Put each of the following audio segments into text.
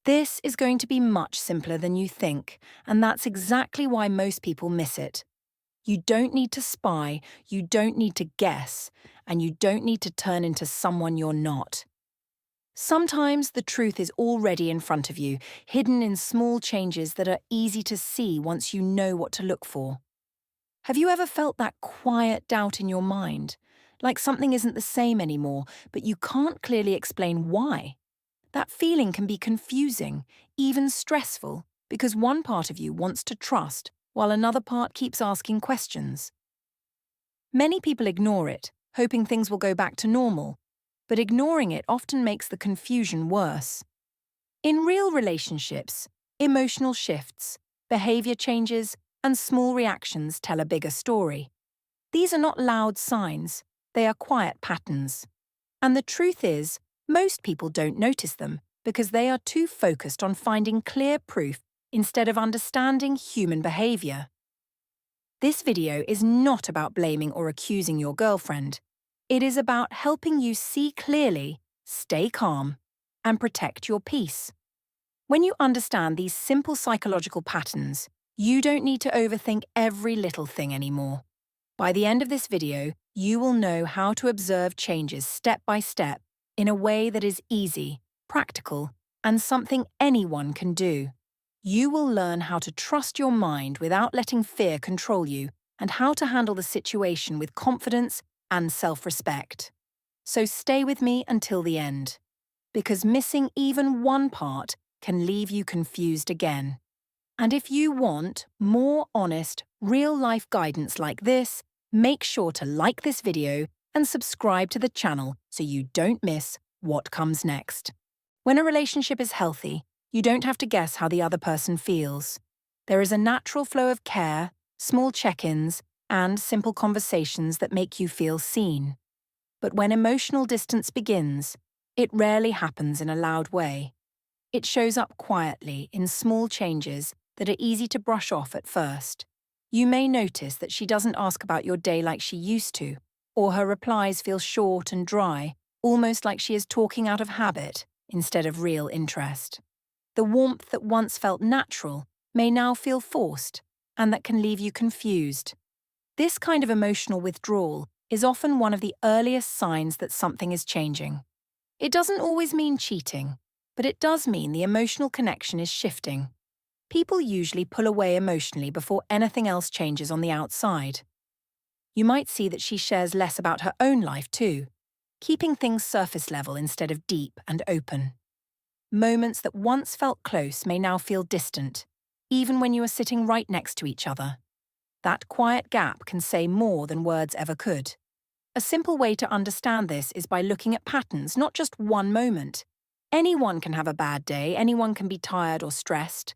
This is going to be much simpler than you think, and that's exactly why most people miss it. You don't need to spy, you don't need to guess, and you don't need to turn into someone you're not. Sometimes the truth is already in front of you, hidden in small changes that are easy to see once you know what to look for. Have you ever felt that quiet doubt in your mind? Like something isn't the same anymore, but you can't clearly explain why? That feeling can be confusing, even stressful, because one part of you wants to trust, while another part keeps asking questions. Many people ignore it, hoping things will go back to normal, but ignoring it often makes the confusion worse. In real relationships, emotional shifts, behavior changes, and small reactions tell a bigger story. These are not loud signs, they are quiet patterns. And the truth is, most people don't notice them because they are too focused on finding clear proof instead of understanding human behavior. This video is not about blaming or accusing your girlfriend. It is about helping you see clearly, stay calm, and protect your peace. When you understand these simple psychological patterns, you don't need to overthink every little thing anymore. By the end of this video, you will know how to observe changes step by step in a way that is easy, practical, and something anyone can do. You will learn how to trust your mind without letting fear control you and how to handle the situation with confidence and self-respect. So stay with me until the end, because missing even one part can leave you confused again. And if you want more honest, real-life guidance like this, make sure to like this video and subscribe to the channel so you don't miss what comes next. When a relationship is healthy, you don't have to guess how the other person feels. There is a natural flow of care, small check-ins, and simple conversations that make you feel seen. But when emotional distance begins, it rarely happens in a loud way. It shows up quietly in small changes that are easy to brush off at first. You may notice that she doesn't ask about your day like she used to, or her replies feel short and dry, almost like she is talking out of habit instead of real interest. The warmth that once felt natural may now feel forced, and that can leave you confused. This kind of emotional withdrawal is often one of the earliest signs that something is changing. It doesn't always mean cheating, but it does mean the emotional connection is shifting. People usually pull away emotionally before anything else changes on the outside. You might see that she shares less about her own life too, keeping things surface level instead of deep and open. Moments that once felt close may now feel distant, even when you are sitting right next to each other. That quiet gap can say more than words ever could. A simple way to understand this is by looking at patterns, not just one moment. Anyone can have a bad day, anyone can be tired or stressed.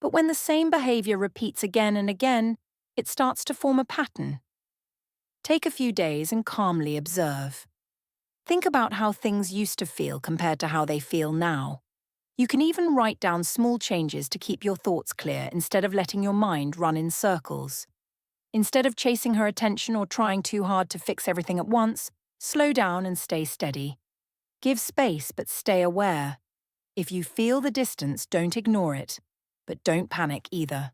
But when the same behavior repeats again and again, it starts to form a pattern. Take a few days and calmly observe. Think about how things used to feel compared to how they feel now. You can even write down small changes to keep your thoughts clear instead of letting your mind run in circles. Instead of chasing her attention or trying too hard to fix everything at once, slow down and stay steady. Give space but stay aware. If you feel the distance, don't ignore it, but don't panic either.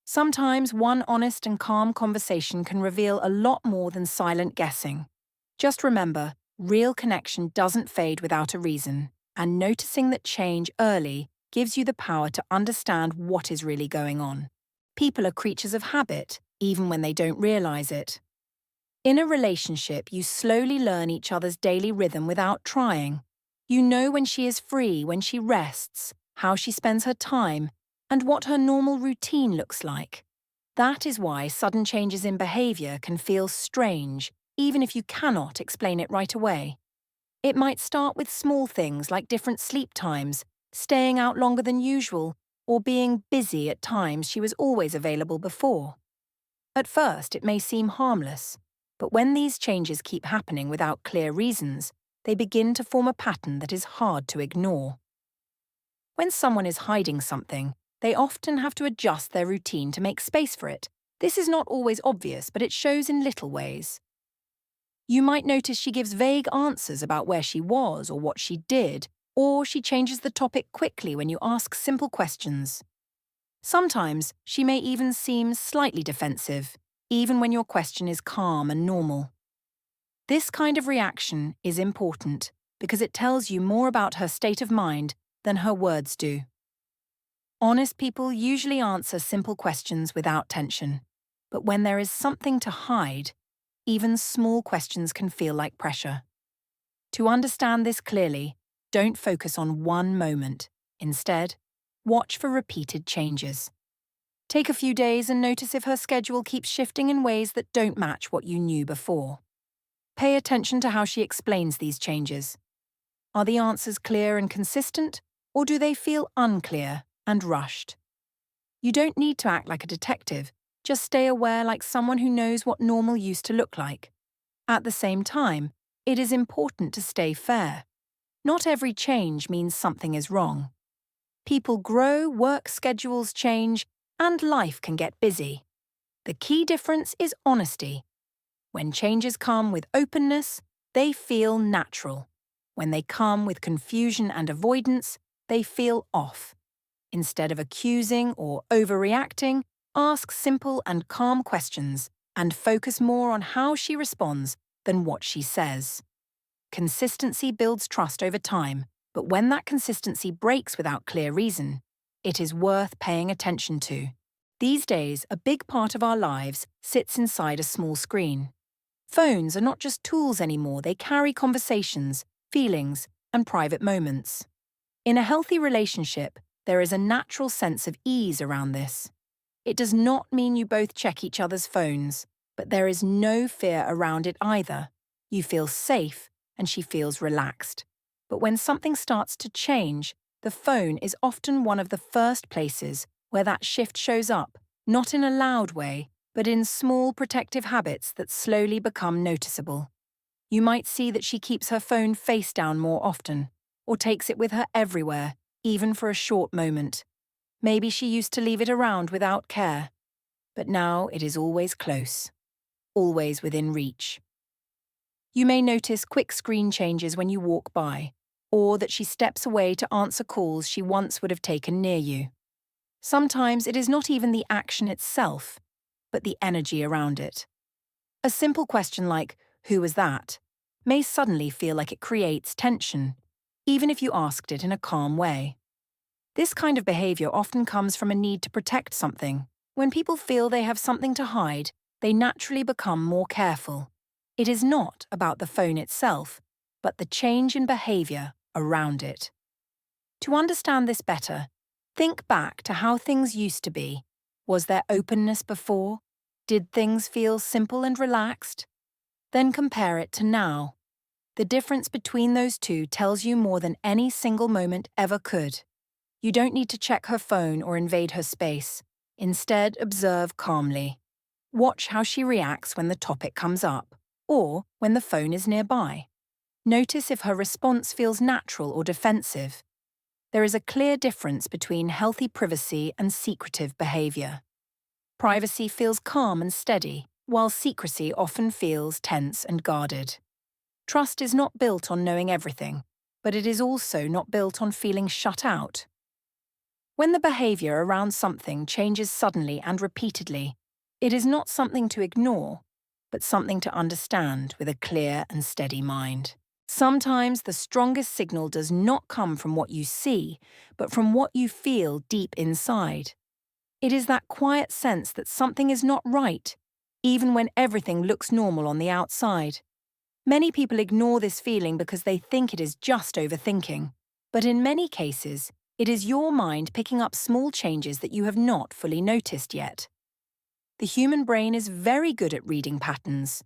Sometimes one honest and calm conversation can reveal a lot more than silent guessing. Just remember, real connection doesn't fade without a reason, and noticing that change early gives you the power to understand what is really going on. People are creatures of habit, even when they don't realize it. In a relationship, you slowly learn each other's daily rhythm without trying. You know when she is free, when she rests, how she spends her time, and what her normal routine looks like. That is why sudden changes in behavior can feel strange, even if you cannot explain it right away. It might start with small things like different sleep times, staying out longer than usual, or being busy at times she was always available before. At first, it may seem harmless, but when these changes keep happening without clear reasons, they begin to form a pattern that is hard to ignore. When someone is hiding something, they often have to adjust their routine to make space for it. This is not always obvious, but it shows in little ways. You might notice she gives vague answers about where she was or what she did, Or she changes the topic quickly when you ask simple questions. Sometimes she may even seem slightly defensive, even when your question is calm and normal. This kind of reaction is important because it tells you more about her state of mind than her words do. Honest people usually answer simple questions without tension, but when there is something to hide, even small questions can feel like pressure. To understand this clearly, don't focus on one moment. Instead, watch for repeated changes. Take a few days and notice if her schedule keeps shifting in ways that don't match what you knew before. Pay attention to how she explains these changes. Are the answers clear and consistent, or do they feel unclear and rushed? You don't need to act like a detective, just stay aware like someone who knows what normal used to look like. At the same time, it is important to stay fair. Not every change means something is wrong. People grow, work schedules change, and life can get busy. The key difference is honesty. When changes come with openness, they feel natural. When they come with confusion and avoidance, they feel off. Instead of accusing or overreacting, ask simple and calm questions and focus more on how she responds than what she says. Consistency builds trust over time, but when that consistency breaks without clear reason, it is worth paying attention to. These days, a big part of our lives sits inside a small screen. Phones are not just tools anymore, they carry conversations, feelings, and private moments. In a healthy relationship, there is a natural sense of ease around this. It does not mean you both check each other's phones, but there is no fear around it either. You feel safe, and she feels relaxed. But when something starts to change, the phone is often one of the first places where that shift shows up, not in a loud way, but in small protective habits that slowly become noticeable. You might see that she keeps her phone face down more often, or takes it with her everywhere, even for a short moment. Maybe she used to leave it around without care, but now it is always close, always within reach. You may notice quick screen changes when you walk by, or that she steps away to answer calls she once would have taken near you. Sometimes it is not even the action itself, but the energy around it. A simple question like, "Who was that?" may suddenly feel like it creates tension, even if you asked it in a calm way. This kind of behavior often comes from a need to protect something. When people feel they have something to hide, they naturally become more careful. It is not about the phone itself, but the change in behavior around it. To understand this better, think back to how things used to be. Was there openness before? Did things feel simple and relaxed? Then compare it to now. The difference between those two tells you more than any single moment ever could. You don't need to check her phone or invade her space. Instead, observe calmly. Watch how she reacts when the topic comes up, or when the phone is nearby. Notice if her response feels natural or defensive. There is a clear difference between healthy privacy and secretive behavior. Privacy feels calm and steady, while secrecy often feels tense and guarded. Trust is not built on knowing everything, but it is also not built on feeling shut out. When the behavior around something changes suddenly and repeatedly, it is not something to ignore, but something to understand with a clear and steady mind. Sometimes the strongest signal does not come from what you see, but from what you feel deep inside. It is that quiet sense that something is not right, even when everything looks normal on the outside. Many people ignore this feeling because they think it is just overthinking, but in many cases, it is your mind picking up small changes that you have not fully noticed yet. The human brain is very good at reading patterns.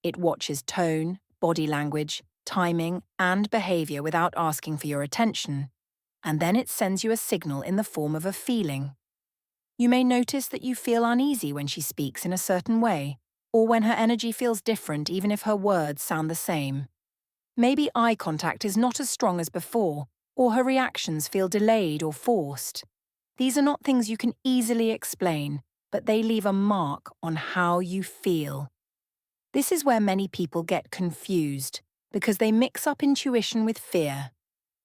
It watches tone, body language, timing, and behavior without asking for your attention, and then it sends you a signal in the form of a feeling. You may notice that you feel uneasy when she speaks in a certain way, or when her energy feels different even if her words sound the same. Maybe eye contact is not as strong as before, or her reactions feel delayed or forced. These are not things you can easily explain, but they leave a mark on how you feel. This is where many people get confused, because they mix up intuition with fear.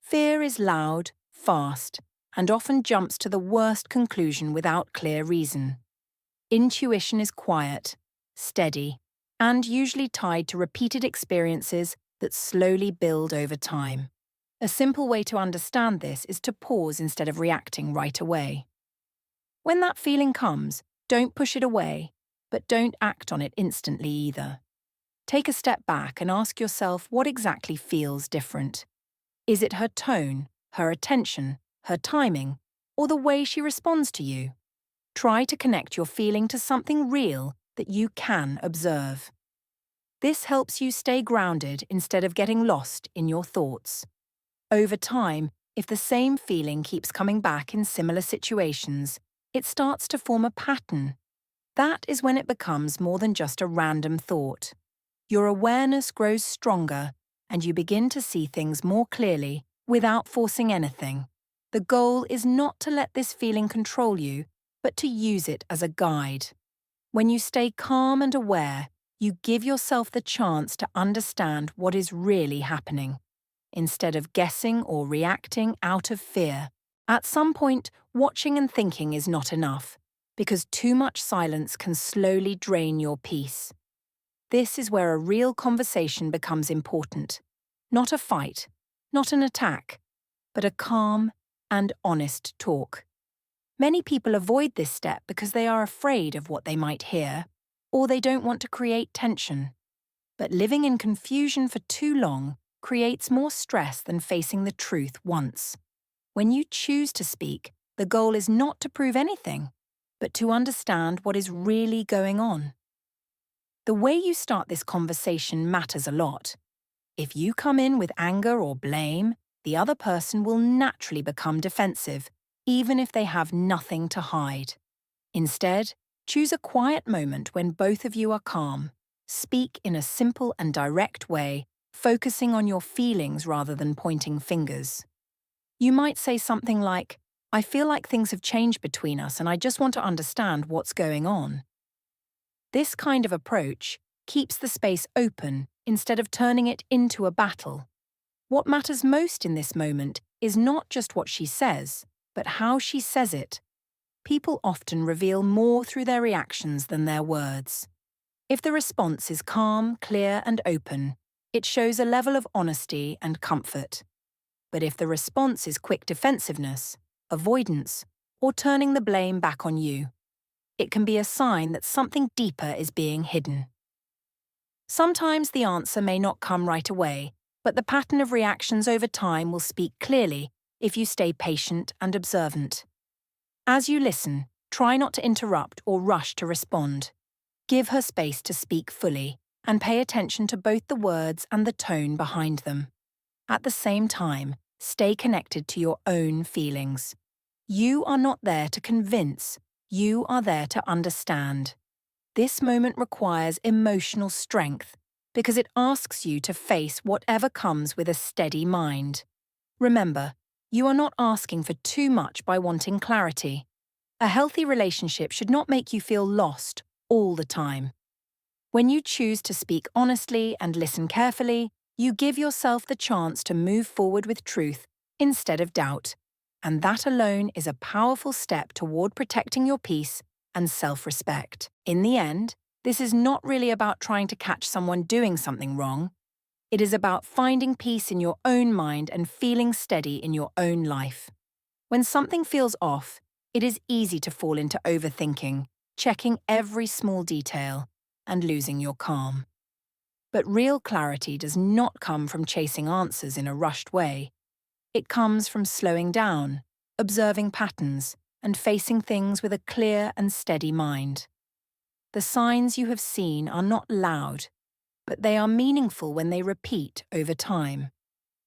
Fear is loud, fast, and often jumps to the worst conclusion without clear reason. Intuition is quiet, steady, and usually tied to repeated experiences that slowly build over time. A simple way to understand this is to pause instead of reacting right away. When that feeling comes, don't push it away, but don't act on it instantly either. Take a step back and ask yourself what exactly feels different. Is it her tone, her attention, her timing, or the way she responds to you? Try to connect your feeling to something real that you can observe. This helps you stay grounded instead of getting lost in your thoughts. Over time, if the same feeling keeps coming back in similar situations, it starts to form a pattern. That is when it becomes more than just a random thought. Your awareness grows stronger, and you begin to see things more clearly without forcing anything. The goal is not to let this feeling control you, but to use it as a guide. When you stay calm and aware, you give yourself the chance to understand what is really happening, instead of guessing or reacting out of fear. At some point, watching and thinking is not enough, because too much silence can slowly drain your peace. This is where a real conversation becomes important. Not a fight, not an attack, but a calm and honest talk. Many people avoid this step because they are afraid of what they might hear, or they don't want to create tension. But living in confusion for too long creates more stress than facing the truth once. When you choose to speak, the goal is not to prove anything, but to understand what is really going on. The way you start this conversation matters a lot. If you come in with anger or blame, the other person will naturally become defensive, even if they have nothing to hide. Instead, choose a quiet moment when both of you are calm. Speak in a simple and direct way, focusing on your feelings rather than pointing fingers. You might say something like, "I feel like things have changed between us and I just want to understand what's going on." This kind of approach keeps the space open instead of turning it into a battle. What matters most in this moment is not just what she says, but how she says it. People often reveal more through their reactions than their words. If the response is calm, clear, and open, it shows a level of honesty and comfort. But if the response is quick defensiveness, avoidance, or turning the blame back on you, it can be a sign that something deeper is being hidden. Sometimes the answer may not come right away, but the pattern of reactions over time will speak clearly if you stay patient and observant. As you listen, try not to interrupt or rush to respond. Give her space to speak fully, and pay attention to both the words and the tone behind them. At the same time, stay connected to your own feelings. You are not there to convince, you are there to understand. This moment requires emotional strength because it asks you to face whatever comes with a steady mind. Remember, you are not asking for too much by wanting clarity. A healthy relationship should not make you feel lost all the time. When you choose to speak honestly and listen carefully, you give yourself the chance to move forward with truth instead of doubt. And that alone is a powerful step toward protecting your peace and self-respect. In the end, this is not really about trying to catch someone doing something wrong. It is about finding peace in your own mind and feeling steady in your own life. When something feels off, it is easy to fall into overthinking, checking every small detail, and losing your calm. But real clarity does not come from chasing answers in a rushed way. It comes from slowing down, observing patterns, and facing things with a clear and steady mind. The signs you have seen are not loud, but they are meaningful when they repeat over time.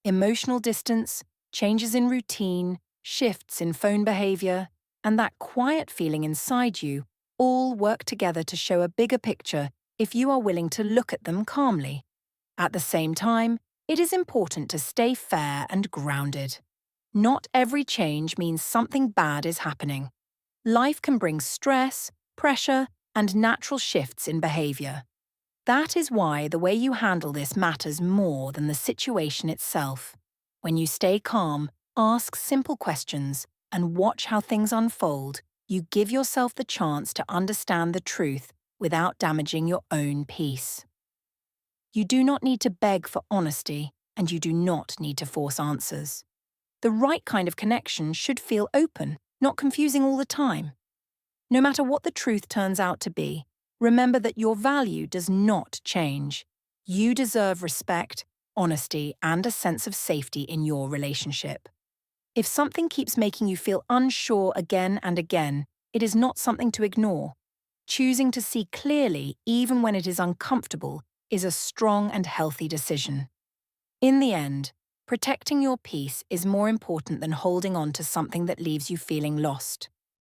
Emotional distance, changes in routine, shifts in phone behavior, and that quiet feeling inside you all work together to show a bigger picture if you are willing to look at them calmly. At the same time, it is important to stay fair and grounded. Not every change means something bad is happening. Life can bring stress, pressure, and natural shifts in behavior. That is why the way you handle this matters more than the situation itself. When you stay calm, ask simple questions, and watch how things unfold, you give yourself the chance to understand the truth without damaging your own peace. You do not need to beg for honesty, and you do not need to force answers. The right kind of connection should feel open, not confusing all the time. No matter what the truth turns out to be, remember that your value does not change. You deserve respect, honesty, and a sense of safety in your relationship. If something keeps making you feel unsure again and again, it is not something to ignore. Choosing to see clearly, even when it is uncomfortable, is a strong and healthy decision. In the end, protecting your peace is more important than holding on to something that leaves you feeling lost.